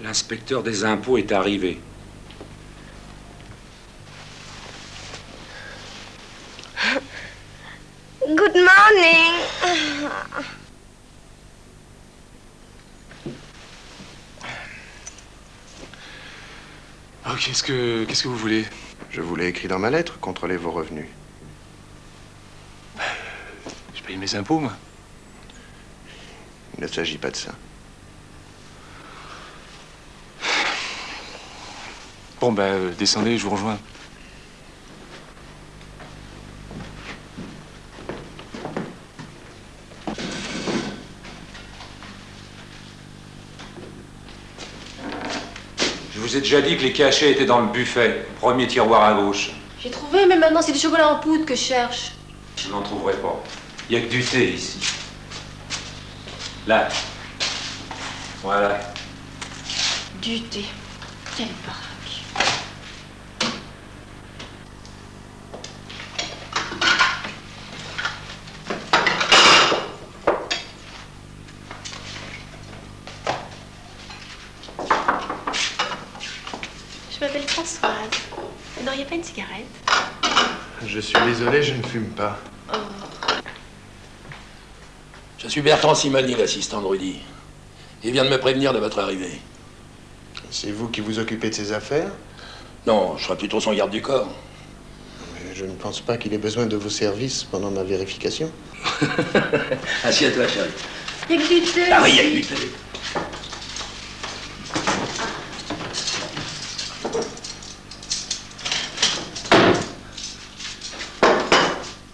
L'inspecteur des impôts est arrivé. Good morning. Oh, qu'est-ce que vous voulez? Je vous l'ai écrit dans ma lettre, contrôlez vos revenus. Je paye mes impôts, moi. Il ne s'agit pas de ça. Bon, descendez, je vous rejoins. Je vous ai déjà dit que les cachets étaient dans le buffet, premier tiroir à gauche. J'ai trouvé, mais maintenant c'est du chocolat en poudre que je cherche. Je n'en trouverai pas. Il n'y a que du thé ici. Là. Voilà. Du thé. Quelle baraque. Je m'appelle Françoise. Vous n'auriez pas une cigarette? Je suis désolé, je ne fume pas. Oh. Je suis Bertrand Simani, l'assistant de Rudy. Il vient de me prévenir de votre arrivée. C'est vous qui vous occupez de ses affaires? Non, je serai plutôt son garde du corps. Mais je ne pense pas qu'il ait besoin de vos services pendant ma vérification. Assieds-toi, chérie. Il y a que du thé. Ah oui, il y a que du thé.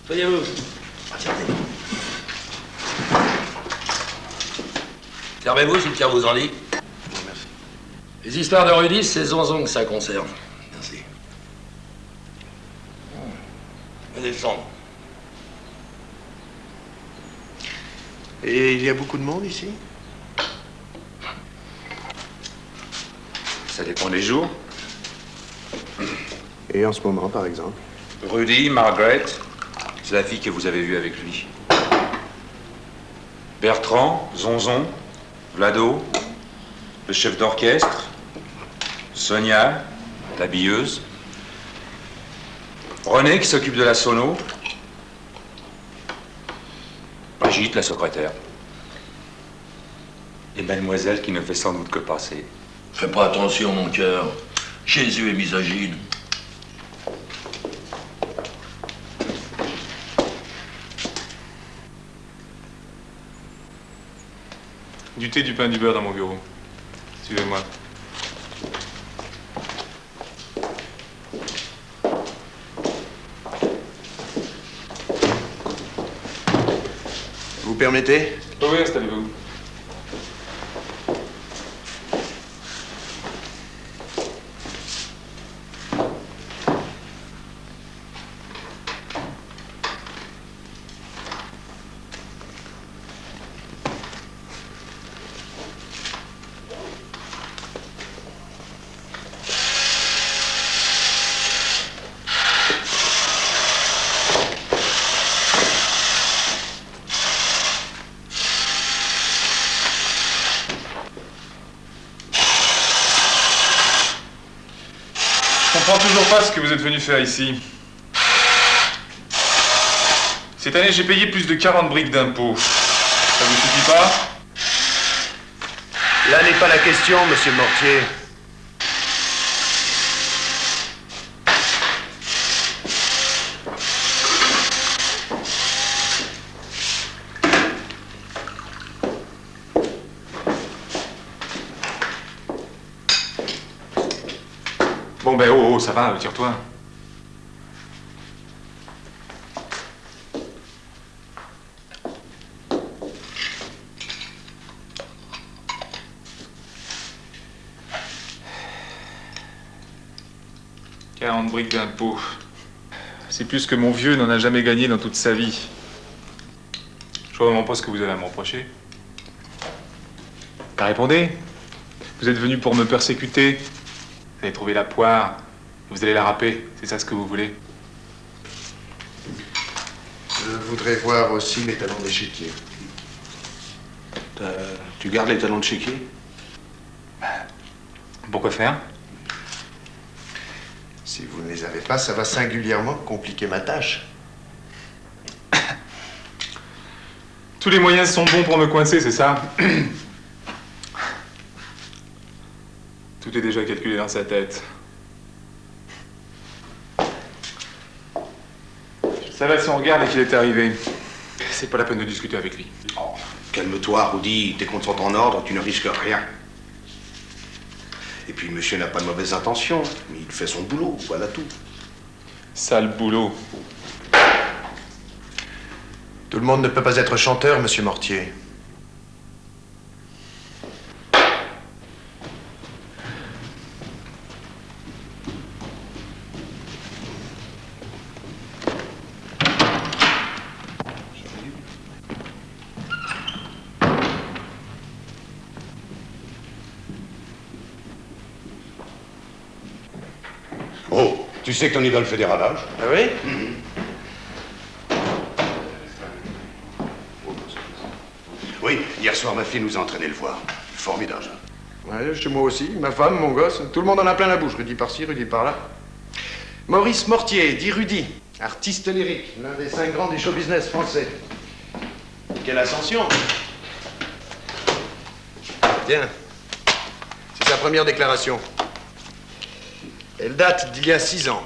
Soyez-vous. Servez-vous si le cœur vous en dit. Merci. Les histoires de Rudy, c'est Zonzon que ça concerne. Merci. Descendre. Et il y a beaucoup de monde ici? Ça dépend des jours. Et en ce moment, par exemple? Rudy, Margaret, c'est la fille que vous avez vue avec lui. Bertrand, Zonzon, Vlado, le chef d'orchestre, Sonia, l'habilleuse, René qui s'occupe de la sono, Brigitte, la secrétaire, et mademoiselle qui ne fait sans doute que passer. Fais pas attention, mon cœur. Jésus est misogyne. Du thé, du pain, du beurre dans mon bureau. Suivez-moi. Vous permettez? Oui, installez-vous. Je comprends toujours pas ce que vous êtes venu faire ici. Cette année, j'ai payé plus de 40 briques d'impôts. Ça vous suffit pas? Là n'est pas la question, monsieur Mortier. Bon, oh, ça va, tire-toi. « 40 briques d'impôts. C'est plus que mon vieux n'en a jamais gagné dans toute sa vie. Je vois vraiment pas ce que vous avez à me reprocher. Répondez. Vous êtes venu pour me persécuter. Vous avez trouvé la poire, vous allez la râper, c'est ça ce que vous voulez? Je voudrais voir aussi les talons d'échiquier. Tu gardes les talons de chéquier? Pourquoi faire? Si vous ne les avez pas, ça va singulièrement compliquer ma tâche. Tous les moyens sont bons pour me coincer, c'est ça? Tout est déjà calculé dans sa tête. Ça va si on regarde et qu'il est arrivé. C'est pas la peine de discuter avec lui. Oh, calme-toi, Rudy. Tes comptes sont en ordre, tu ne risques rien. Et puis, monsieur n'a pas de mauvaises intentions. Mais il fait son boulot, voilà tout. Sale boulot. Tout le monde ne peut pas être chanteur, monsieur Mortier. Oh, tu sais que ton idole fait des ravages? Ah oui? Oui, hier soir, ma fille nous a entraîné le voir. Formidable. Ouais, chez moi aussi. Ma femme, mon gosse. Tout le monde en a plein la bouche. Rudy par-ci, Rudy par-là. Maurice Mortier, dit Rudy. Artiste lyrique. L'un des 5 grands du show business français. Quelle ascension! Tiens. C'est sa première déclaration. Elle date d'il y a 6 ans.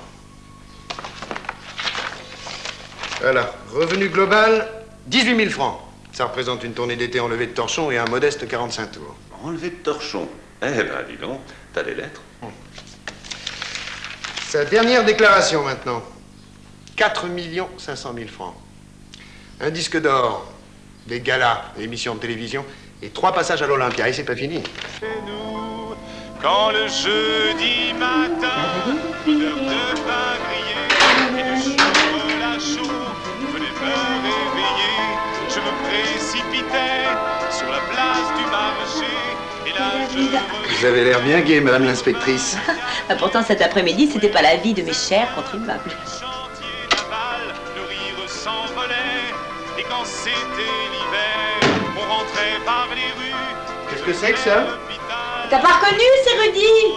Voilà. Revenu global, 18 000 francs. Ça représente une tournée d'été enlevée de torchon et un modeste 45 tours. Enlevé de torchon. Eh ben, dis donc, t'as des lettres. Sa dernière déclaration, maintenant. 4 500 000 francs. Un disque d'or, des galas, des émissions de télévision et 3 passages à l'Olympia. Et c'est pas fini. Chez nous, quand le jeudi matin, l'odeur de pain grillé et de chocolat chaud venait me réveiller, je me précipitais sur la place du marché et là je... Vous avez l'air bien gai, madame l'inspectrice. Pourtant, cet après-midi, c'était pas la vie de mes chers contribuables. Chantier naval, le rire s'envolait et quand c'était l'hiver, on rentrait par les rues. Qu'est-ce que c'est que ça? T'as pas reconnu, c'est Rudy?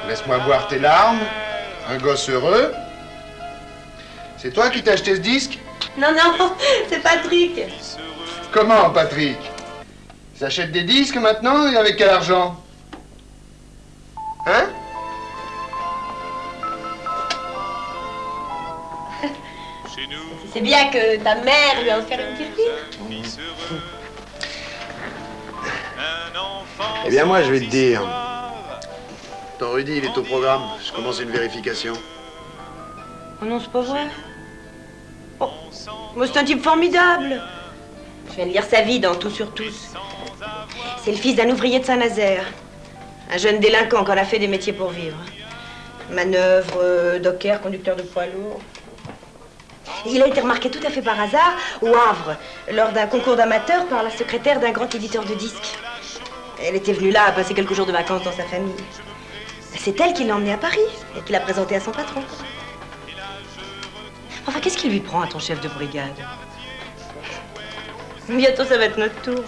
Laisse-moi voir tes larmes. Un gosse heureux. C'est toi qui t'as acheté ce disque? Non, non, c'est Patrick. Comment, Patrick? Il s'achète des disques maintenant et avec quel argent? Hein? C'est bien que ta mère lui a offert une petite. Eh bien, moi, je vais te dire. Ton Rudy, il est au programme. Je commence une vérification. Oh non, c'est pas vrai. Oh, moi, c'est un type formidable. Je viens de lire sa vie dans Tout sur tous. C'est le fils d'un ouvrier de Saint-Nazaire. Un jeune délinquant qu'on a fait des métiers pour vivre. Manœuvre, docker, conducteur de poids lourd. Il a été remarqué tout à fait par hasard au Havre, lors d'un concours d'amateurs par la secrétaire d'un grand éditeur de disques. Elle était venue là passer quelques jours de vacances dans sa famille. C'est elle qui l'a emmené à Paris et qui l'a présenté à son patron. Enfin, qu'est-ce qui lui prend à ton chef de brigade? Bientôt, ça va être notre tour.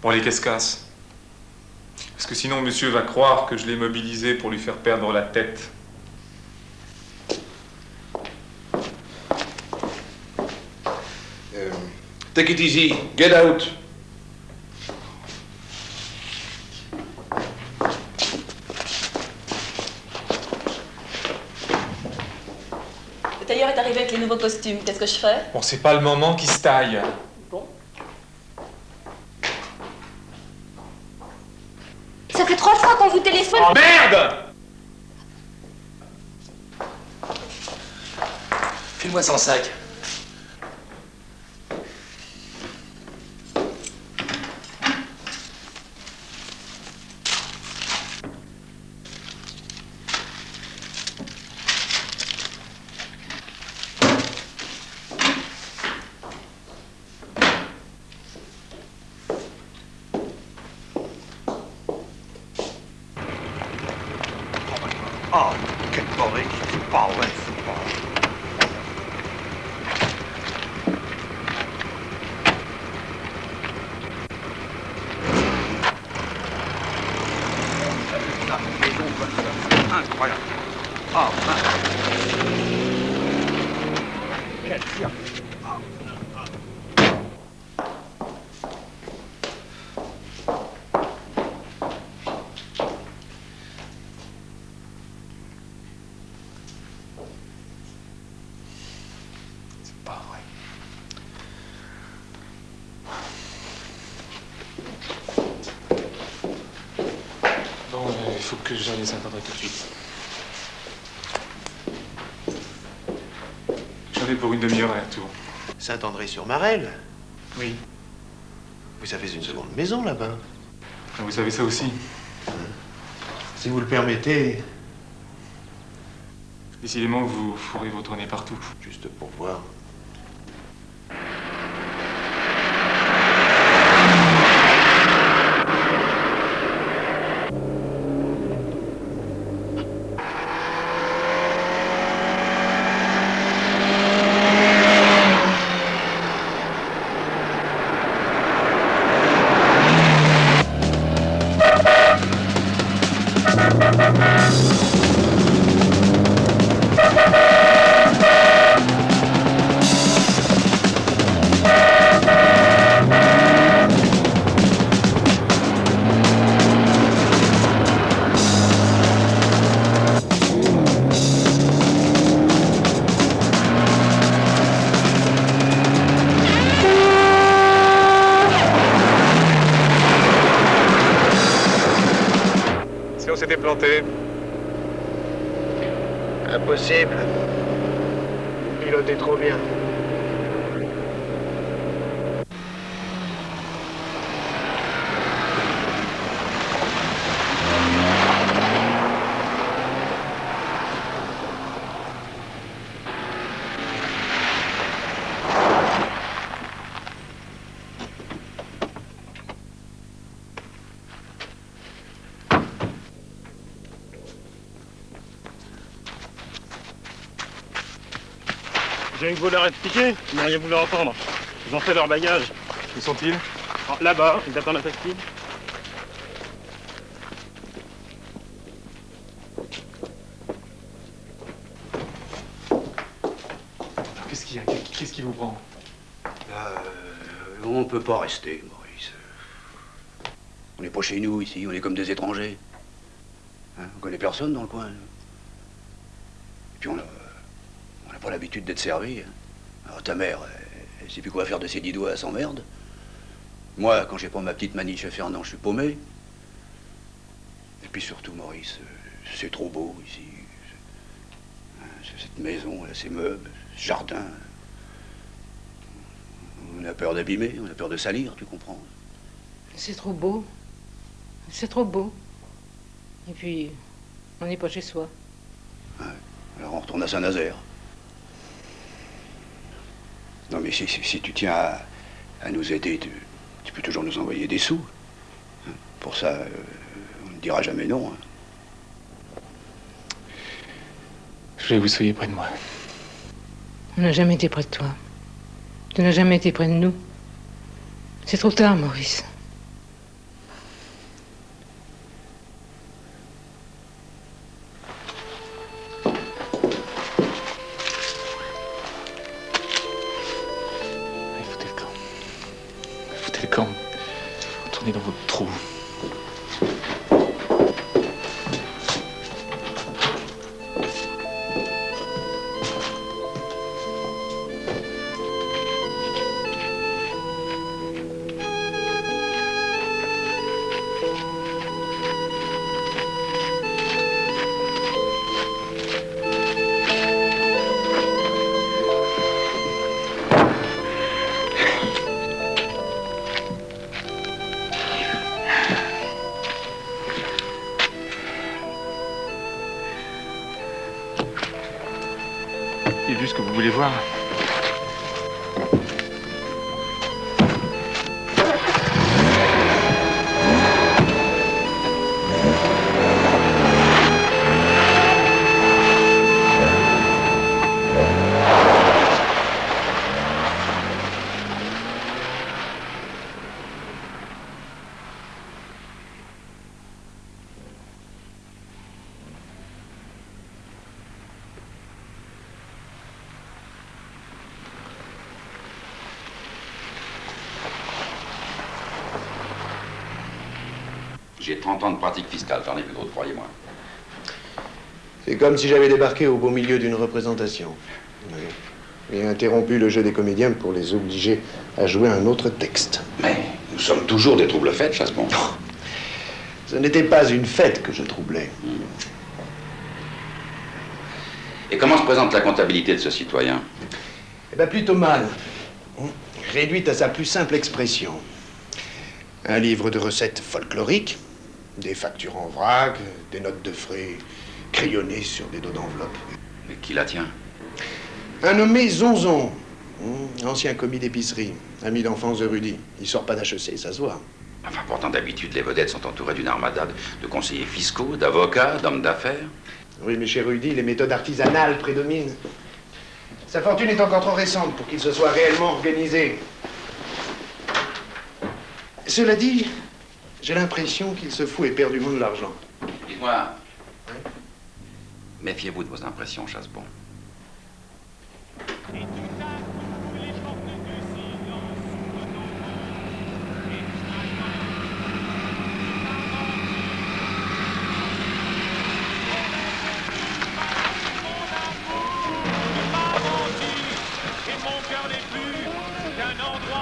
Bon, allez, qu'est-ce casse? Parce que sinon, monsieur va croire que je l'ai mobilisé pour lui faire perdre la tête. Take it easy. Get out. Le tailleur est arrivé avec les nouveaux costumes. Qu'est-ce que je fais? Bon, c'est pas le moment qui se taille. Bon. Ça fait 3 fois qu'on vous téléphone. Oh merde! File-moi File-moi son sac. Oh, quel mauvais football, ouais, football. Incroyable. Oh, quel tir. Pas vrai. Bon, il faut que j'aille à Saint-André tout de suite. J'en ai pour une demi-heure à retour. Saint-André-sur-Marelle? Oui. Vous avez une seconde maison là-bas. Ah, vous savez ça aussi. Si vous le permettez, Décidément, vous fourrez votre nez partout. juste pour voir. Si on s'était planté. Impossible. Vous pilotez trop bien. J'ai une voleur à expliquer, vous n'auriez voulu entendre. Ils ont fait leur bagage. Où sont-ils? Là-bas, ils attendent la fatigue. Qu'est-ce qu'il y a? Qu'est-ce qui vous prend? On ne peut pas rester, Maurice. On n'est pas chez nous ici, on est comme des étrangers. Hein, on connaît personne dans le coin. Et puis on n'a pas l'habitude d'être servi. Alors ta mère, elle sait plus quoi faire de ses 10 doigts, elle s'emmerde. Moi, quand j'ai pas ma petite maniche à faire, non, je suis paumé. Et puis surtout, Maurice, c'est trop beau ici. Cette maison, là, ces meubles, ce jardin. On a peur d'abîmer, on a peur de salir, tu comprends? C'est trop beau. C'est trop beau. Et puis, on n'est pas chez soi. Ouais. Alors on retourne à Saint-Nazaire. Non mais si tu tiens à nous aider, tu peux toujours nous envoyer des sous. Hein. Pour ça, on ne dira jamais non. Hein. Je voulais que vous soyez près de moi. On n'a jamais été près de toi. Tu n'as jamais été près de nous. C'est trop tard, Maurice. Foutez le camp. Foutez le camp. Retournez dans votre trou. voulez voir. J'ai 30 ans de pratique fiscale, j'en ai plus d'autres, croyez-moi. C'est comme si j'avais débarqué au beau milieu d'une représentation. Oui. Et interrompu le jeu des comédiens pour les obliger à jouer un autre texte. Mais nous sommes toujours des troubles fêtes, Chasbon. Ce n'était pas une fête que je troublais. Et comment se présente la comptabilité de ce citoyen? Eh bien, plutôt mal. Réduite à sa plus simple expression. Un livre de recettes folkloriques, des factures en vrac, des notes de frais crayonnées sur des dos d'enveloppe. Mais qui la tient? Un nommé Zonzon, ancien commis d'épicerie, ami d'enfance de Rudy. Il sort pas d'HEC, ça se voit. Enfin, pourtant, d'habitude, les vedettes sont entourées d'une armada de conseillers fiscaux, d'avocats, d'hommes d'affaires. Oui, mais chez Rudy, les méthodes artisanales prédominent. Sa fortune est encore trop récente pour qu'il se soit réellement organisé. Cela dit, j'ai l'impression qu'il se fout éperdument de l'argent. Dites-moi, méfiez-vous de vos impressions, Chasbon.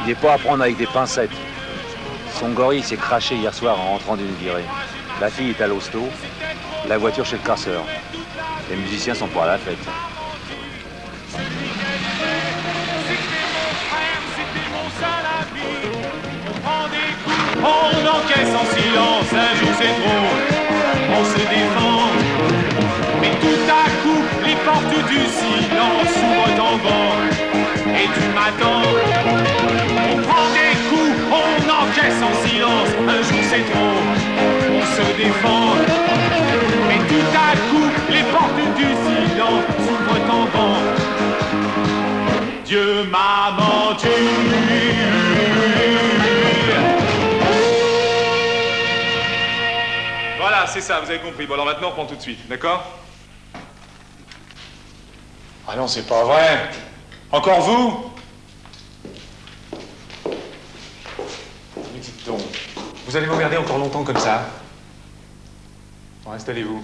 Il n'est pas à prendre avec des pincettes. Son gorille s'est craché hier soir en rentrant d'une virée. La fille est à l'hosto, la voiture chez le casseur. Les musiciens sont pas à la fête. On encaisse en silence, un jour c'est trop, on se défend. Mais tout à coup, les portes du silence s'ouvrent en vent. Et tu m'attends, on prend des coups, on encaisse en silence, un jour c'est trop, on se défend. Mais tout à coup, les portes du silence s'ouvrent en vent. Dieu m'a menti. Voilà, c'est ça, vous avez compris. Bon, alors maintenant, on reprend tout de suite, d'accord? Ah non, c'est pas vrai. Encore vous? Mais dites donc, vous allez m'emmerder encore longtemps comme ça? Bon, installez-vous.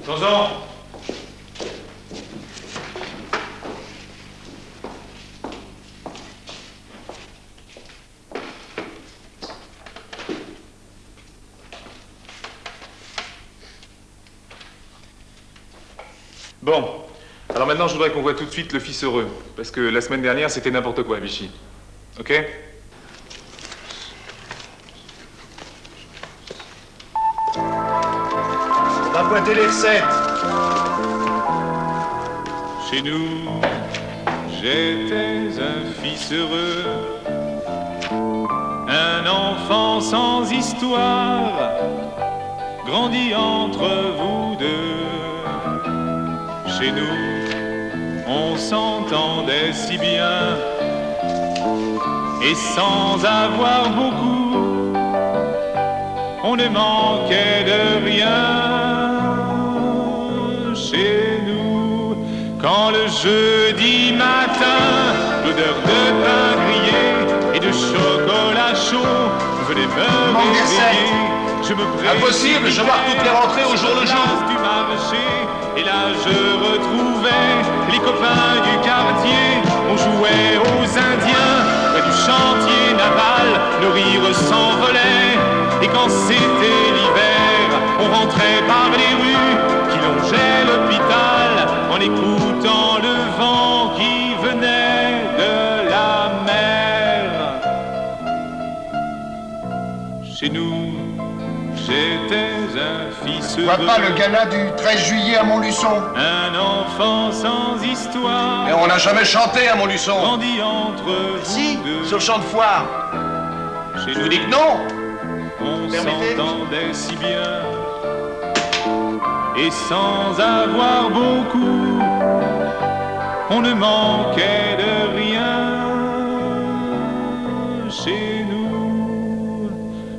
Zonzon! Bon, alors maintenant je voudrais qu'on voit tout de suite le fils heureux, parce que la semaine dernière c'était n'importe quoi, Vichy. Ok? On va pointer les recettes. Chez nous, j'étais un fils heureux, un enfant sans histoire, grandi entre vous deux. Chez nous, on s'entendait si bien, et sans avoir beaucoup, on ne manquait de rien. Chez nous, quand le jeudi matin, l'odeur de pain grillé et de chocolat chaud venait me réveiller, je me impossible, je marque toutes les rentrées au jour le jour. Du marché, et là je retrouvais les copains du quartier. On jouait aux Indiens près du chantier naval, nos rires s'envolaient. Et quand c'était l'hiver, on rentrait par les rues qui longeaient l'hôpital, en écoutant le vent qui venait de la mer. Chez nous, j'étais un fils Je vois pas le gala du 13 juillet à Montluçon. un enfant sans histoire. Et on n'a jamais chanté à Montluçon. Grandi entre Si, sur le champ de foire. Je vous dis que non. On Permettez. s'entendait si bien. Et sans avoir beaucoup, on ne manquait de rien chez nous.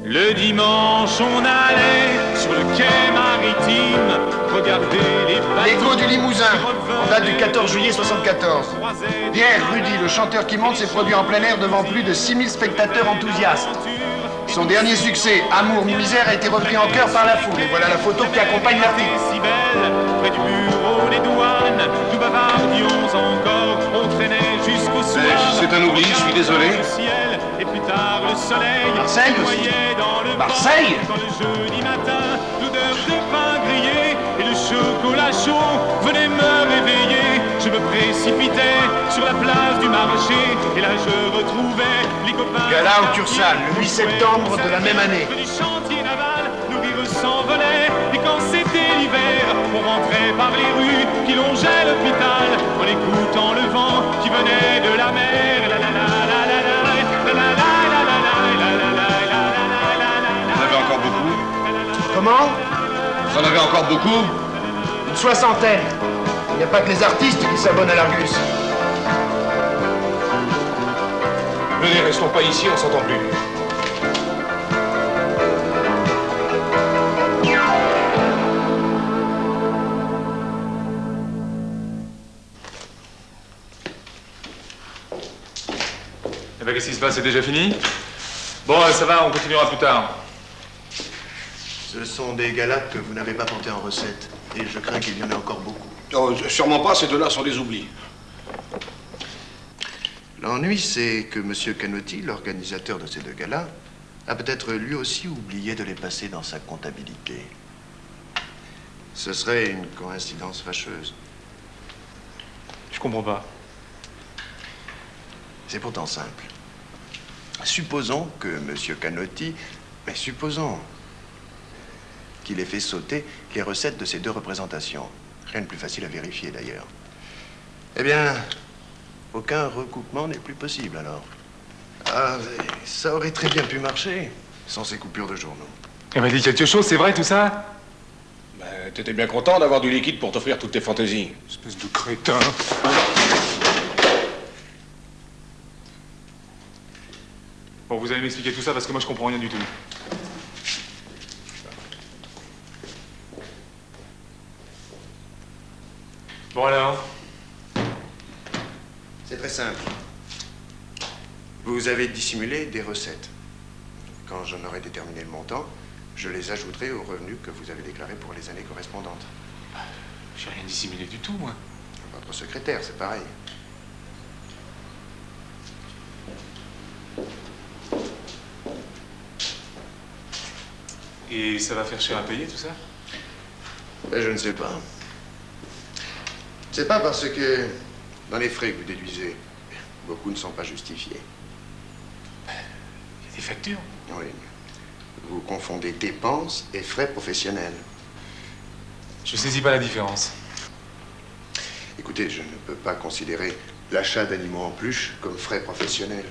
Le dimanche, on allait sur le quai maritime regarder les bateaux. L'écho du Limousin, en date du 14 juillet 74. Pierre Rudy, le chanteur qui monte, s'est produit en plein air devant plus de 6000 spectateurs enthousiastes. Son dernier succès, Amour, misère, a été repris en chœur par la foule. Et voilà la photo qui accompagne l'article. Si belle, près du bureau des douanes, nous bavardions encore, on traînait jusqu'au soir. C'est un oubli, je suis désolé. Le ciel, et plus tard le soleil, Marseille aussi. noyait dans le Marseille. vent. Quand le jeudi matin, l'odeur de pain grillé et le chocolat chaud venait me réveiller. Je me précipitais sur la place du marché et là je retrouvais les copains. Gala au Cursal, le 8 septembre de la même année. Du chantier naval, nos rires s'envolaient. Et quand c'était l'hiver, on rentrait par les rues qui longeaient l'hôpital en écoutant le vent qui venait de la mer. La la la la la la la la la la la la la. Vous en avez encore beaucoup? Comment? Vous en avez encore beaucoup? Une soixantaine. Il n'y a pas que les artistes qui s'abonnent à l'Argus. Venez, restons pas ici, on s'entend plus. Eh ben, qu'est-ce qui se passe? C'est déjà fini? Bon, ça va, on continuera plus tard. Ce sont des galas que vous n'avez pas portés en recette. Et je crains qu'il y en ait encore beaucoup. Oh, sûrement pas, ces deux-là sont des oublis. L'ennui, c'est que M. Canotti, l'organisateur de ces deux galas, a peut-être lui aussi oublié de les passer dans sa comptabilité. Ce serait une coïncidence fâcheuse. Je comprends pas. C'est pourtant simple. Supposons que M. Canotti... Mais supposons qu'il ait fait sauter les recettes de ces deux représentations. Rien de plus facile à vérifier, d'ailleurs. Eh bien, aucun recoupement n'est plus possible, alors. Ah, ça aurait très bien pu marcher, sans ces coupures de journaux. Elle m'a dit quelque chose, c'est vrai tout ça? Ben, t'étais bien content d'avoir du liquide pour t'offrir toutes tes fantaisies. Espèce de crétin. Bon, vous allez m'expliquer tout ça parce que moi je comprends rien du tout. Bon alors? C'est très simple. Vous avez dissimulé des recettes. Quand j'en aurai déterminé le montant, je les ajouterai aux revenus que vous avez déclarés pour les années correspondantes. J'ai rien dissimulé du tout, moi. Votre secrétaire, c'est pareil. Et ça va faire cher à payer tout ça? Ben, je ne sais pas. C'est pas parce que dans les frais que vous déduisez, beaucoup ne sont pas justifiés. Il y a des factures. Oui. Vous confondez dépenses et frais professionnels. Je saisis pas la différence. Écoutez, je ne peux pas considérer l'achat d'animaux en peluche comme frais professionnels.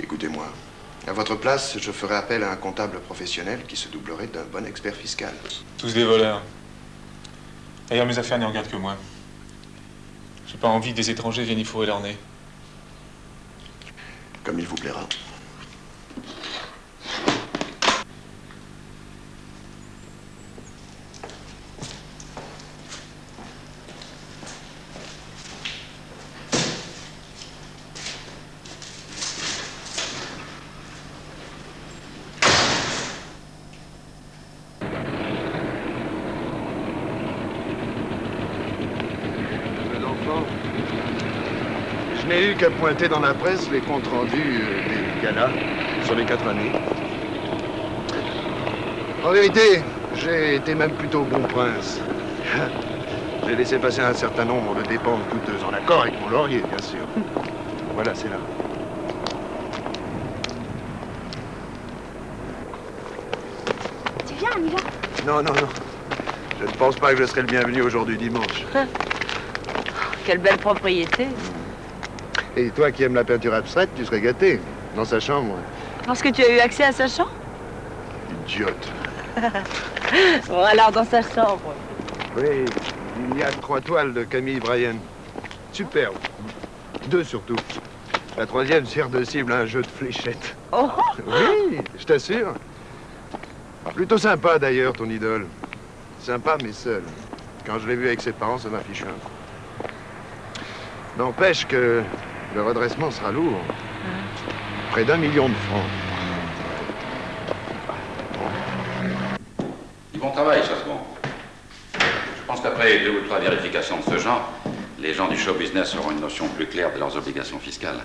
Écoutez-moi, à votre place, je ferai appel à un comptable professionnel qui se doublerait d'un bon expert fiscal. Tous des voleurs. D'ailleurs, mes affaires n'y regardent que moi. J'ai pas envie que des étrangers viennent y fourrer leur nez. Comme il vous plaira. Je n'ai eu qu'à pointer dans la presse les comptes rendus des galas sur les 4 années. En vérité, j'ai été même plutôt bon prince. J'ai laissé passer un certain nombre de dépenses coûteuses en accord avec mon laurier, bien sûr. Voilà, c'est là. Tu viens, on y va? Non, non, non. Je ne pense pas que je serai le bienvenu aujourd'hui dimanche. Quelle belle propriété. Et toi qui aimes la peinture abstraite, tu serais gâté. Dans sa chambre. Parce que tu as eu accès à sa chambre? Idiote. Bon, alors dans sa chambre. Oui, il y a 3 toiles de Camille Bryan. Superbe. 2 surtout. La 3e sert de cible à un jeu de fléchettes. Oh. Oui, je t'assure. Plutôt sympa d'ailleurs, ton idole. Sympa, mais seul. Quand je l'ai vu avec ses parents, ça m'a fichu un coup. N'empêche que le redressement sera lourd. Près d'1 million de francs. Du bon travail, Chassegon. Je pense qu'après 2 ou 3 vérifications de ce genre, les gens du show business auront une notion plus claire de leurs obligations fiscales.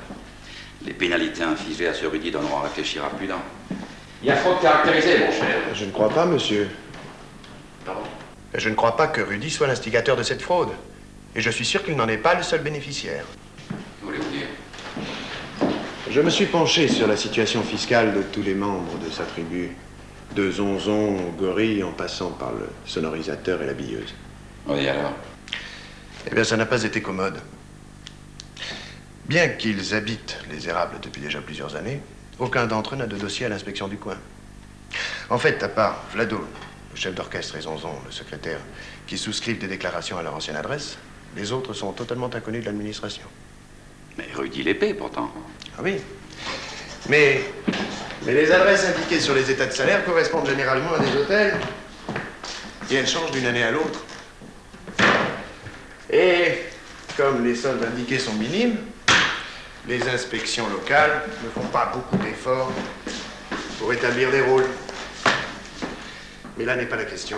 Les pénalités infligées à ce Rudy donneront à réfléchir à plus d'un. Il y a faute caractérisée, mon cher. Je ne crois pas, monsieur. Pardon? Je ne crois pas que Rudy soit l'instigateur de cette fraude. Et je suis sûr qu'il n'en est pas le seul bénéficiaire. Que voulez-vous dire? Je me suis penché sur la situation fiscale de tous les membres de sa tribu. De Zonzon au gorille en passant par le sonorisateur et la billeuse. Oui, alors? Eh bien, ça n'a pas été commode. Bien qu'ils habitent les érables depuis déjà plusieurs années, aucun d'entre eux n'a de dossier à l'inspection du coin. En fait, à part Vlado, le chef d'orchestre, et Zonzon, le secrétaire, qui souscrivent des déclarations à leur ancienne adresse, les autres sont totalement inconnus de l'administration. Mais Rudy l'épée, pourtant. Ah oui. Mais les adresses indiquées sur les états de salaire correspondent généralement à des hôtels. Et elles changent d'une année à l'autre. Et comme les soldes indiqués sont minimes, les inspections locales ne font pas beaucoup d'efforts pour établir des rôles. Mais là n'est pas la question.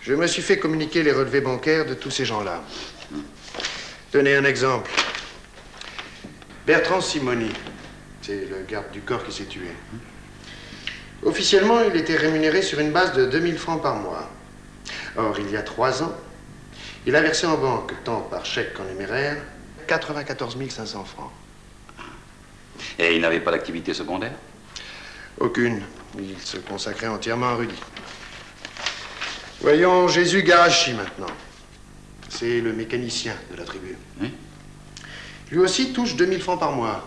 Je me suis fait communiquer les relevés bancaires de tous ces gens-là. Tenez un exemple. Bertrand Simoni, c'est le garde du corps qui s'est tué. Officiellement, il était rémunéré sur une base de 2000 francs par mois. Or, il y a 3 ans, il a versé en banque, tant par chèque qu'en numéraire, 94 500 francs. Et il n'avait pas d'activité secondaire? Aucune. Il se consacrait entièrement à Rudy. Voyons Jésus Garachi maintenant. C'est le mécanicien de la tribu. Oui. Lui aussi touche 2000 francs par mois.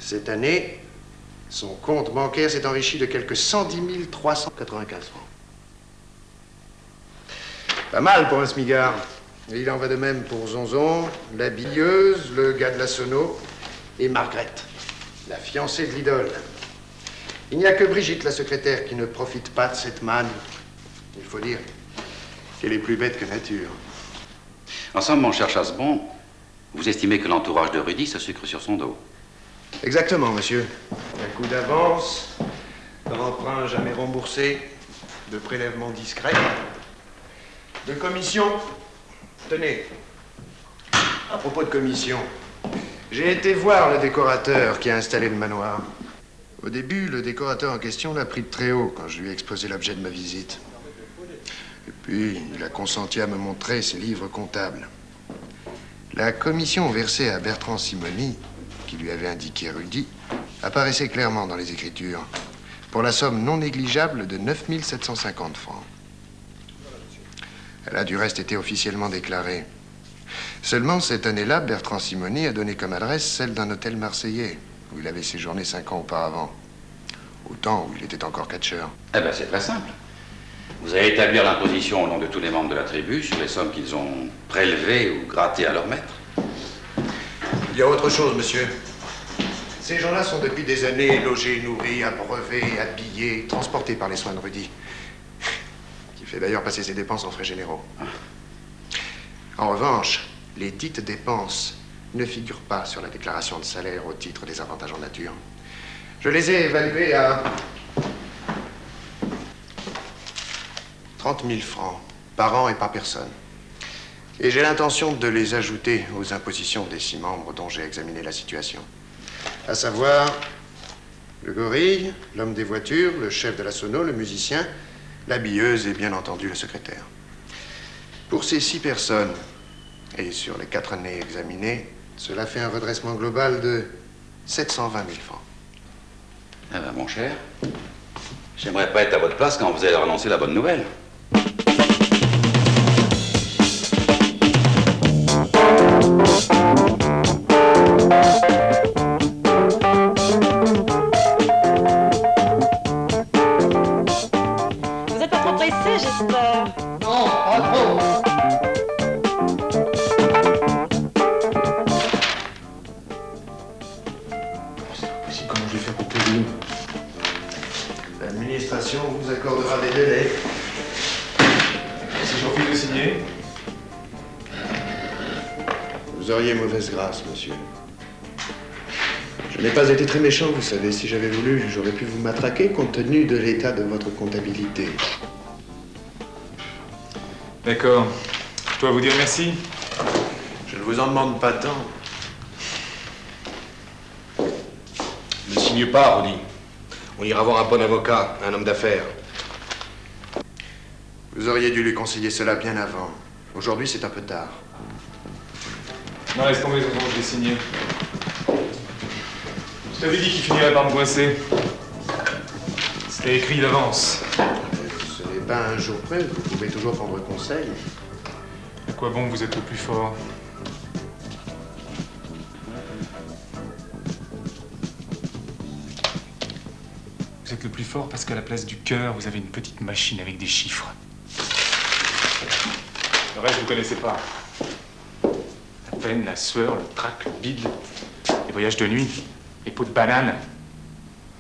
Cette année, son compte bancaire s'est enrichi de quelques 110 395 francs. Pas mal pour un smigard. Et il en va de même pour Zonzon, la billeuse, le gars de la sono et Margrethe, la fiancée de l'idole. Il n'y a que Brigitte, la secrétaire, qui ne profite pas de cette manne. Il faut dire qu'elle est plus bête que nature. En somme, mon cher Chassegon, vous estimez que l'entourage de Rudy se sucre sur son dos? Exactement, monsieur. Un coup d'avance, d'emprunt jamais remboursé, de prélèvement discret, de commission. Tenez, à propos de commission, j'ai été voir le décorateur qui a installé le manoir. Au début, le décorateur en question l'a pris de très haut quand je lui ai exposé l'objet de ma visite. Et puis, il a consenti à me montrer ses livres comptables. La commission versée à Bertrand Simoni, qui lui avait indiqué Rudy, apparaissait clairement dans les écritures, pour la somme non négligeable de 9 750 francs. Elle a du reste été officiellement déclarée. Seulement, cette année-là, Bertrand Simoni a donné comme adresse celle d'un hôtel marseillais, où il avait séjourné 5 ans auparavant, au temps où il était encore catcheur. Eh bien, c'est très simple. Vous allez établir l'imposition au nom de tous les membres de la tribu sur les sommes qu'ils ont prélevées ou grattées à leur maître. Il y a autre chose, monsieur. Ces gens-là sont depuis des années logés, nourris, abreuvés, habillés, transportés par les soins de Rudy, qui fait d'ailleurs passer ses dépenses en frais généraux. En revanche, les dites dépenses ne figurent pas sur la déclaration de salaire au titre des avantages en nature. Je les ai évalués à 30 000 francs par an et par personne. Et j'ai l'intention de les ajouter aux impositions des 6 membres dont j'ai examiné la situation. À savoir, le gorille, l'homme des voitures, le chef de la sono, le musicien, l'habilleuse et bien entendu le secrétaire. Pour ces 6 personnes, et sur les 4 années examinées, cela fait un redressement global de 720 000 francs. Ah ben, mon cher, j'aimerais pas être à votre place quand vous allez leur annoncer la bonne nouvelle. Vous êtes pas trop pressé, j'espère. Non, pas trop. Comment je vais faire pour payer? L'administration vous accordera des délais. Si je refuse de signer? Vous auriez mauvaise grâce, monsieur. Je n'ai pas été très méchant, vous savez. Si j'avais voulu, j'aurais pu vous matraquer compte tenu de l'état de votre comptabilité. D'accord. Je dois vous dire merci. Je ne vous en demande pas tant. Ne signe pas, Rudy. On ira voir un bon avocat, un homme d'affaires. Vous auriez dû lui conseiller cela bien avant. Aujourd'hui, c'est un peu tard. Non, laisse tomber, tonton, je l'ai signé. Je t'avais dit qu'il finirait par me coincer. C'était écrit d'avance. Ce n'est pas un jour près, vous pouvez toujours prendre conseil. À quoi bon, vous êtes le plus fort? Vous êtes le plus fort parce qu'à la place du cœur, vous avez une petite machine avec des chiffres. Le reste, vous ne connaissez pas. La peine, la sueur, le trac, le bide, les voyages de nuit, les pots de banane.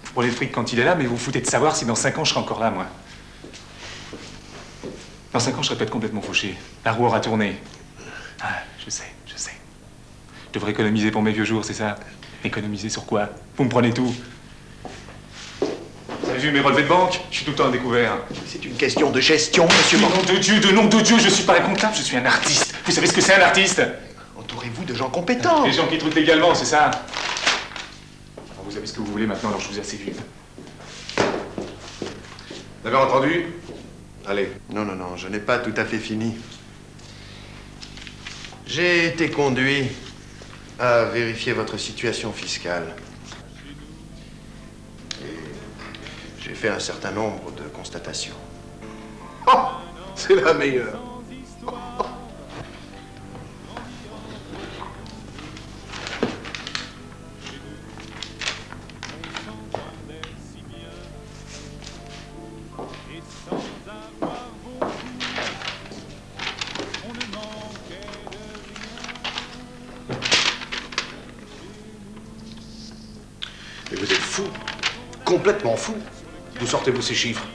Vous prenez le fric quand il est là, mais vous foutez de savoir si dans 5 ans, je serai encore là, moi. Dans 5 ans, je serai peut-être complètement fauché. La roue aura tourné. Ah, je sais. Je devrais économiser pour mes vieux jours, c'est ça? Économiser sur quoi? Vous me prenez tout. Vous avez vu mes relevés de banque? Je suis tout le temps à découvert. C'est une question de gestion, monsieur. De nom de Dieu, je suis pas un comptable, je suis un artiste. Vous savez ce que c'est un artiste? Entourez-vous de gens compétents. Des gens qui truquent légalement, c'est ça? Alors, vous savez ce que vous voulez maintenant, alors je vous ai assez vu. Vous avez entendu? Allez. Non, je n'ai pas tout à fait fini. J'ai été conduit à vérifier votre situation fiscale. Et j'ai fait un certain nombre de constatations. Oh, c'est la meilleure. Mais vous êtes fou, complètement fou. D'où sortez-vous ces chiffres?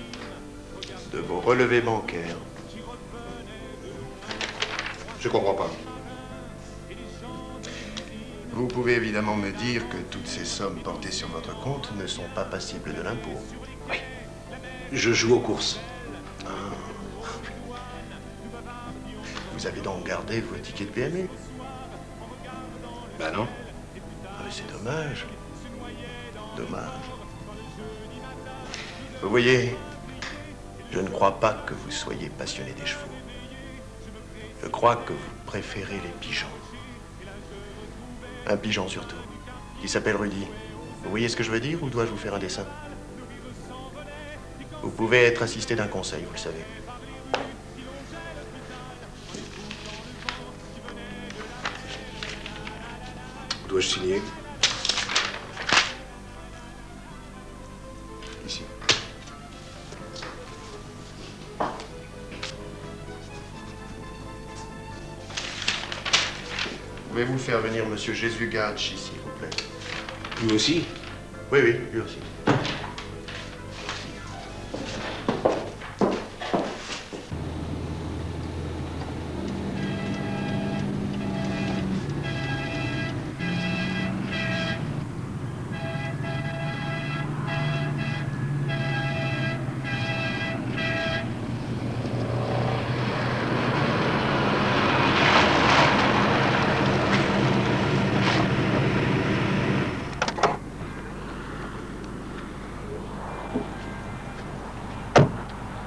De vos relevés bancaires. Je comprends pas. Vous pouvez évidemment me dire que toutes ces sommes portées sur votre compte ne sont pas passibles de l'impôt. Oui. Je joue aux courses. Vous avez donc gardé vos tickets de PMU? Ben non. Ah, mais c'est dommage. Dommage. Vous voyez, je ne crois pas que vous soyez passionné des chevaux. Je crois que vous préférez les pigeons. Un pigeon surtout, qui s'appelle Rudy. Vous voyez ce que je veux dire ou dois-je vous faire un dessin? Vous pouvez être assisté d'un conseil, vous le savez. Dois-je signer? Ici. Pouvez-vous faire venir Monsieur Jésus Gacci, s'il vous plaît? Lui aussi? Oui, lui aussi.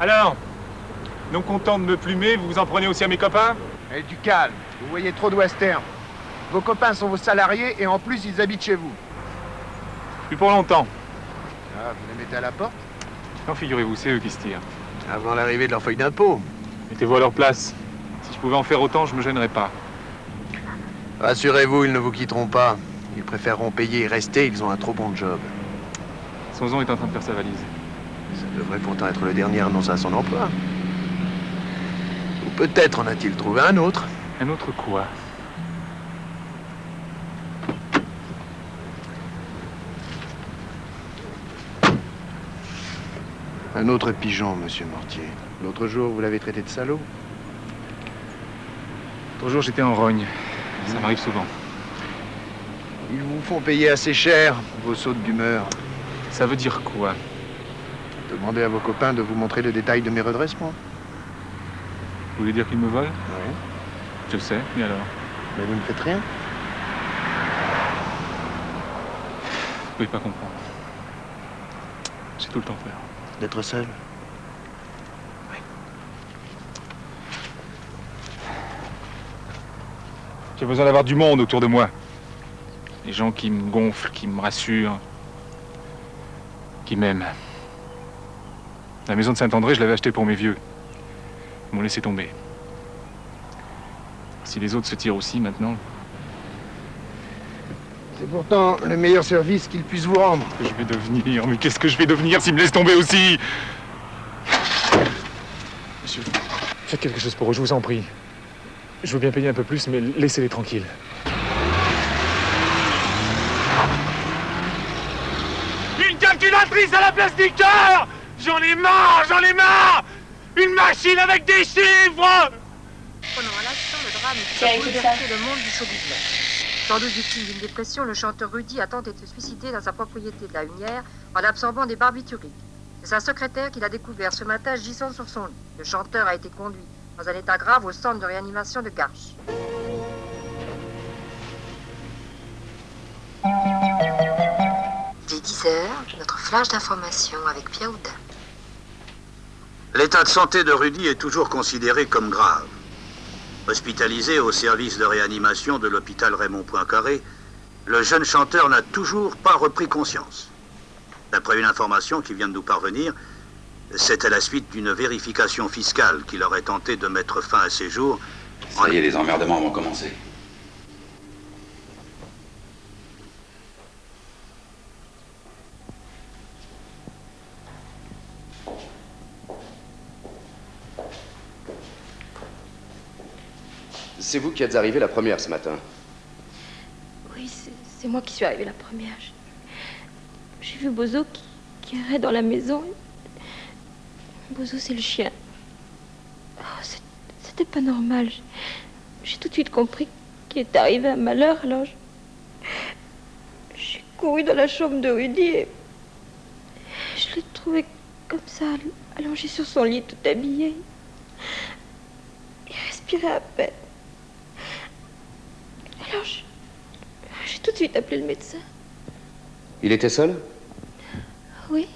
Alors, non content de me plumer, vous vous en prenez aussi à mes copains? Et du calme, vous voyez trop de western. Vos copains sont vos salariés et en plus ils habitent chez vous. Plus pour longtemps. Ah, vous les mettez à la porte? Non, figurez-vous, c'est eux qui se tirent. Avant l'arrivée de leur feuille d'impôt. Mettez-vous à leur place. Si je pouvais en faire autant, je me gênerais pas. Rassurez-vous, ils ne vous quitteront pas. Ils préféreront payer et rester, ils ont un trop bon job. Sonzon est en train de faire sa valise. Ça devrait pourtant être le dernier à annoncer à son emploi. Ou peut-être en a-t-il trouvé un autre. Un autre quoi? Un autre pigeon, monsieur Mortier. L'autre jour, vous l'avez traité de salaud. L'autre jour, j'étais en rogne. Ça m'arrive souvent. Ils vous font payer assez cher, vos sautes d'humeur. Ça veut dire quoi? Demandez à vos copains de vous montrer le détail de mes redressements. Vous voulez dire qu'ils me volent? Oui. Je sais, et alors? Mais vous ne faites rien. Vous pouvez pas comprendre. J'ai tout le temps peur. D'être seul. Oui. J'ai besoin d'avoir du monde autour de moi. Des gens qui me gonflent, qui me rassurent, qui m'aiment. La maison de Saint-André, je l'avais achetée pour mes vieux. Ils m'ont laissé tomber. Si les autres se tirent aussi maintenant... C'est pourtant le meilleur service qu'ils puissent vous rendre. Qu'est-ce que je vais devenir? Mais qu'est-ce que je vais devenir s'ils me laissent tomber aussi? Monsieur, faites quelque chose pour eux, je vous en prie. Je veux bien payer un peu plus, mais laissez-les tranquilles. Une calculatrice à la place du cœur! J'en ai marre, j'en ai marre! Une machine avec des chiffres! Prenons à l'instant le drame qui a bouleversé le monde du show business. Sans doute victime d'une dépression, le chanteur Rudy a tenté de se suicider dans sa propriété de la Hunière en absorbant des barbituriques. C'est sa secrétaire qui l'a découvert ce matin gissant sur son lit. Le chanteur a été conduit dans un état grave au centre de réanimation de Garches. Dès 10 heures, notre flash d'information avec Pierre Houdin. L'état de santé de Rudy est toujours considéré comme grave. Hospitalisé au service de réanimation de l'hôpital Raymond Poincaré, le jeune chanteur n'a toujours pas repris conscience. D'après une information qui vient de nous parvenir, c'est à la suite d'une vérification fiscale qu'il aurait tenté de mettre fin à ses jours. Ça y est, les emmerdements vont commencer. C'est vous qui êtes arrivée la première ce matin. Oui, c'est moi qui suis arrivée la première. J'ai vu Bozo qui errait dans la maison. Bozo, c'est le chien. Oh, c'était pas normal. J'ai tout de suite compris qu'il est arrivé un malheur, alors j'ai couru dans la chambre de Rudy et je l'ai trouvé comme ça, allongé sur son lit, tout habillé. Il respirait à peine. Alors, j'ai tout de suite appelé le médecin. Il était seul? Oui.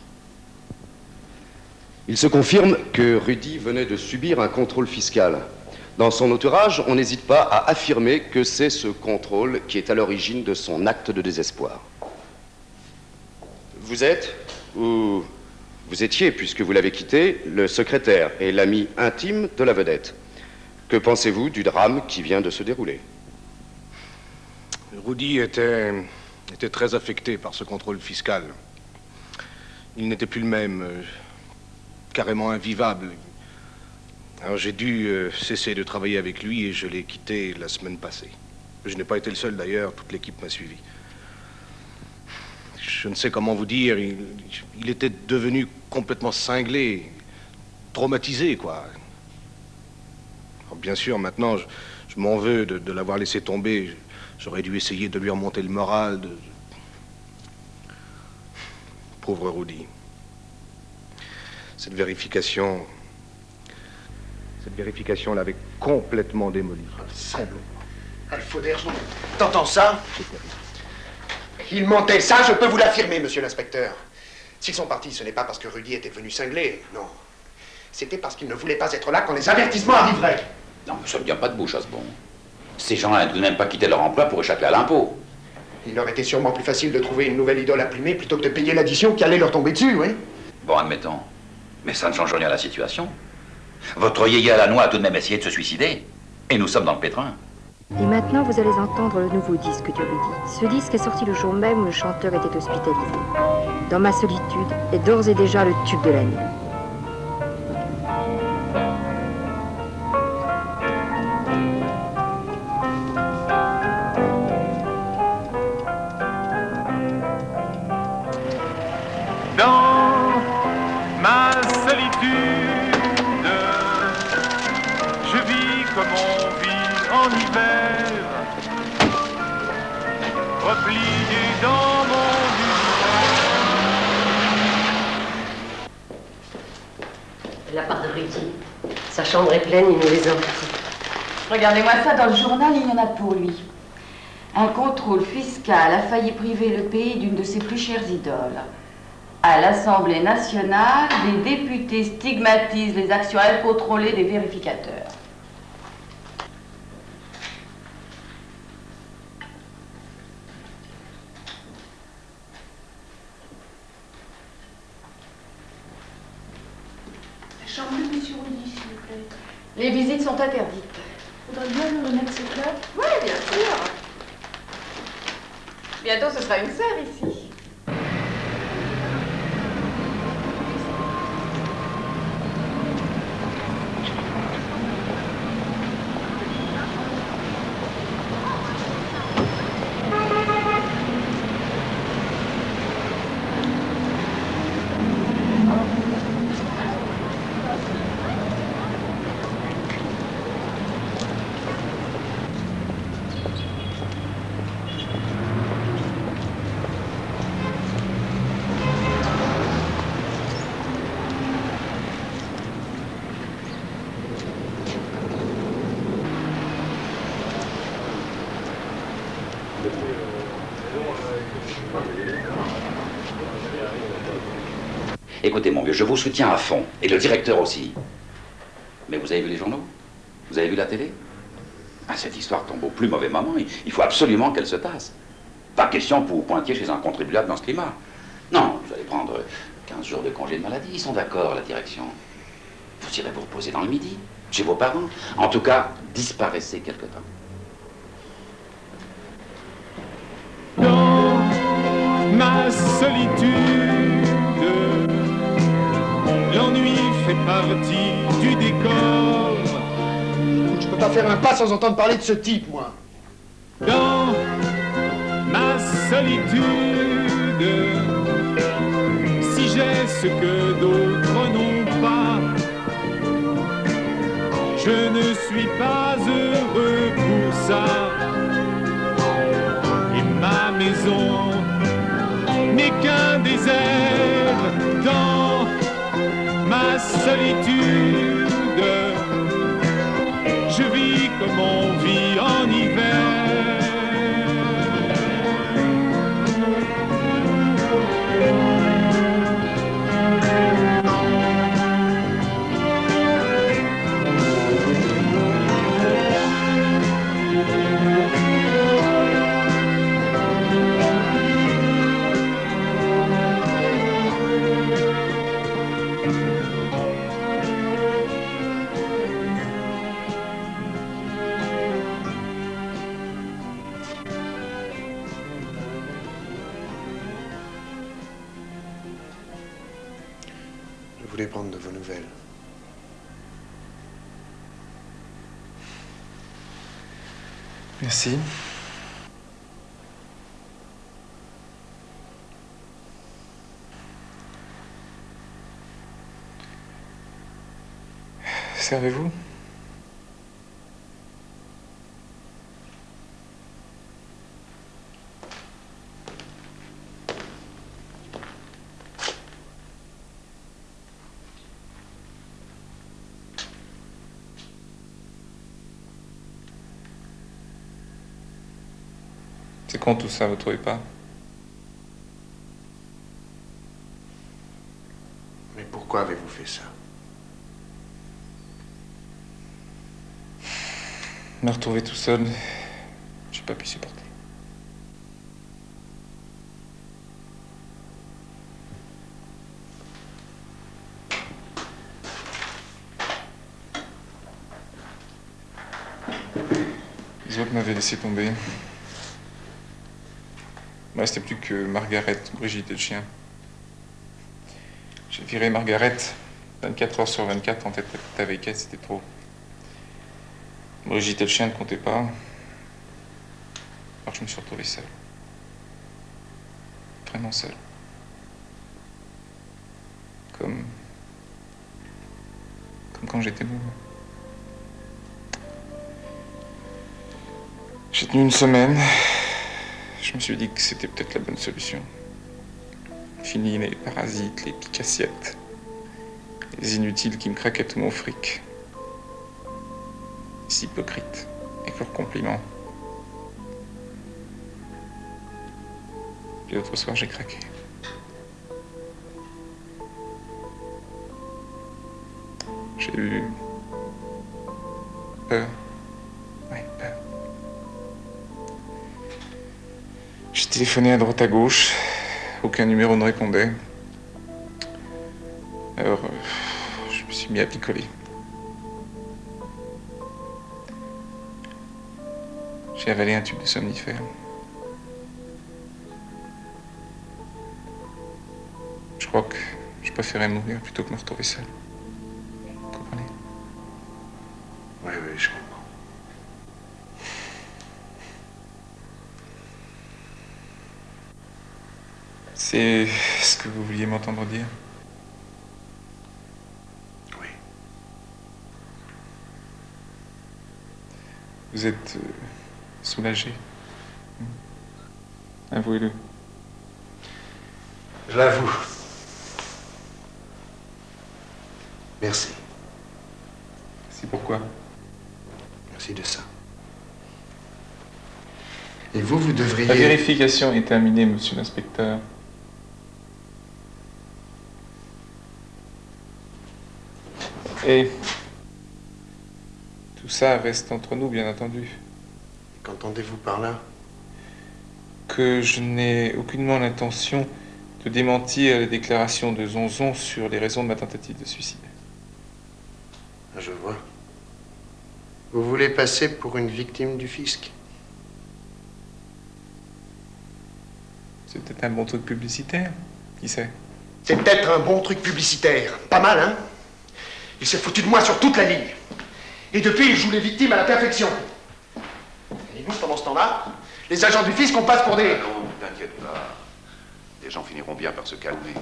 Il se confirme que Rudy venait de subir un contrôle fiscal. Dans son entourage, on n'hésite pas à affirmer que c'est ce contrôle qui est à l'origine de son acte de désespoir. Vous êtes, ou vous étiez, puisque vous l'avez quitté, le secrétaire et l'ami intime de la vedette. Que pensez-vous du drame qui vient de se dérouler? Rudy était très affecté par ce contrôle fiscal. Il n'était plus le même, carrément invivable. Alors j'ai dû cesser de travailler avec lui et je l'ai quitté la semaine passée. Je n'ai pas été le seul d'ailleurs, toute l'équipe m'a suivi. Je ne sais comment vous dire, il était devenu complètement cinglé, traumatisé, quoi. Alors, bien sûr, maintenant, je m'en veux de l'avoir laissé tomber. J'aurais dû essayer de lui remonter le moral. Pauvre Rudy. Cette vérification l'avait complètement démoli. Complètement. Alphauders, t'entends ça? Ils mentaient, ça je peux vous l'affirmer, monsieur l'inspecteur. S'ils sont partis, ce n'est pas parce que Rudy était devenu cinglé, non. C'était parce qu'ils ne voulaient pas être là quand les avertissements arriveraient. Non, mais ça ne vient pas de bouche à ce bon. Ces gens-là ne même pas quitter leur emploi pour échapper à l'impôt. Il leur était sûrement plus facile de trouver une nouvelle idole à plumer plutôt que de payer l'addition qui allait leur tomber dessus, oui. Bon, admettons. Mais ça ne change rien à la situation. Votre yéyé à la noix a tout de même essayé de se suicider. Et nous sommes dans le pétrin. Et maintenant, vous allez entendre le nouveau disque du Rudy. Ce disque est sorti le jour même où le chanteur était hospitalisé. Dans ma solitude est d'ores et déjà le tube de l'année. Dans ma solitude, je vis comme on vit en hiver, replié dans mon De la part de Rudy. Sa chambre est pleine, il nous les emplit. Regardez-moi ça, dans le journal, il y en a pour lui. Un contrôle fiscal a failli priver le pays d'une de ses plus chères idoles. À l'Assemblée nationale, les députés stigmatisent les actions incontrôlées des vérificateurs. La chambre de Monsieur Rudy, s'il vous plaît. Les visites sont interdites. Faudrait bien nous remettre ses clubs. Oui, bien sûr. Bientôt, ce sera une sœur ici. Écoutez, mon vieux, je vous soutiens à fond, et le directeur aussi. Mais vous avez vu les journaux? Vous avez vu la télé? Ah, cette histoire tombe au plus mauvais moment. Il faut absolument qu'elle se tasse. Pas question pour vous pointiez chez un contribuable dans ce climat. Non, vous allez prendre 15 jours de congé de maladie. Ils sont d'accord, la direction. Vous irez vous reposer dans le Midi, chez vos parents. En tout cas, disparaissez quelque temps. Dans ma solitude, l'ennui fait partie du décor. Je peux pas faire un pas sans entendre parler de ce type, moi. Dans ma solitude, si j'ai ce que d'autres n'ont pas, je ne suis pas heureux pour ça. Et ma maison n'est qu'un désert dans ma solitude. Je vis comme on vit en hiver. Je voulais prendre de vos nouvelles. Merci. Servez-vous? C'est con tout ça, vous trouvez pas? Mais pourquoi avez-vous fait ça? Me retrouver tout seul, j'ai pas pu supporter. Les autres m'avaient laissé tomber. Il me restait plus que Margaret, Brigitte et le chien. J'ai viré Margaret 24 heures sur 24 en tête à tête avec elle, c'était trop. Brigitte et le chien ne comptaient pas. Alors je me suis retrouvé seul. Vraiment seul. Comme quand j'étais môme. J'ai tenu une semaine. Je me suis dit que c'était peut-être la bonne solution. Fini les parasites, les pique-assiettes, les inutiles qui me craquaient tout mon fric. Les hypocrites, avec leurs compliments. Puis l'autre soir, j'ai craqué. J'ai eu peur. Ouais, peur. J'ai téléphoné à droite à gauche. Aucun numéro ne répondait. Alors, je me suis mis à picoler. J'ai avalé un tube de somnifère. Je crois que je préférais mourir plutôt que me retrouver seul. Vous comprenez? Oui, je comprends. C'est ce que vous vouliez m'entendre dire? Oui. Vous êtes soulagé? Avouez-le. Je l'avoue. Merci. C'est pourquoi? Merci de ça. Et vous devriez... La vérification est terminée, monsieur l'inspecteur. Et tout ça reste entre nous, bien entendu. Qu'entendez-vous par là? Que je n'ai aucunement l'intention de démentir les déclarations de Zonzon sur les raisons de ma tentative de suicide. Je vois. Vous voulez passer pour une victime du fisc? C'est peut-être un bon truc publicitaire, qui sait? C'est peut-être un bon truc publicitaire. Pas mal, hein? Il s'est foutu de moi sur toute la ligne. Et depuis, il joue les victimes à la perfection. Et nous, pendant ce temps-là, les agents du fisc, on passe pour des... Non, t'inquiète pas. Les gens finiront bien par se calmer.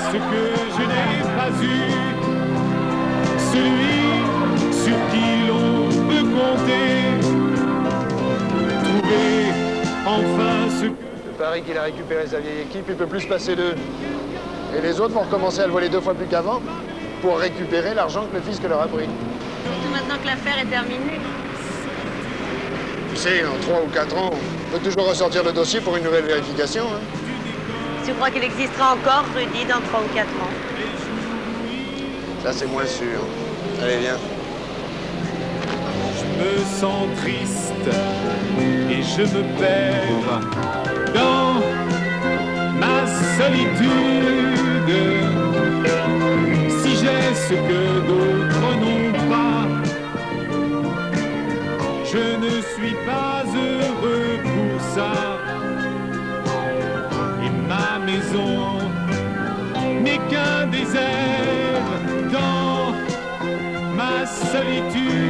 Ce que je n'ai pas eu, celui sur qui l'on peut compter, trouver enfin ce que... Je parie qu'il a récupéré sa vieille équipe, il peut plus se passer d'eux. Et les autres vont recommencer à le voler 2 fois plus qu'avant pour récupérer l'argent que le fisc leur a pris. Surtout maintenant que l'affaire est terminée. Tu sais, en 3 ou 4 ans, on peut toujours ressortir le dossier pour une nouvelle vérification. Hein. Tu crois qu'il existera encore, Rudy, dans 3 ou 4 ans? Ça, c'est moins sûr. Allez, viens. Je me sens triste et je me perds dans ma solitude. Si j'ai ce que d'autres n'ont pas, je ne suis pas heureux pour ça. Et ma maison n'est qu'un désert dans ma solitude.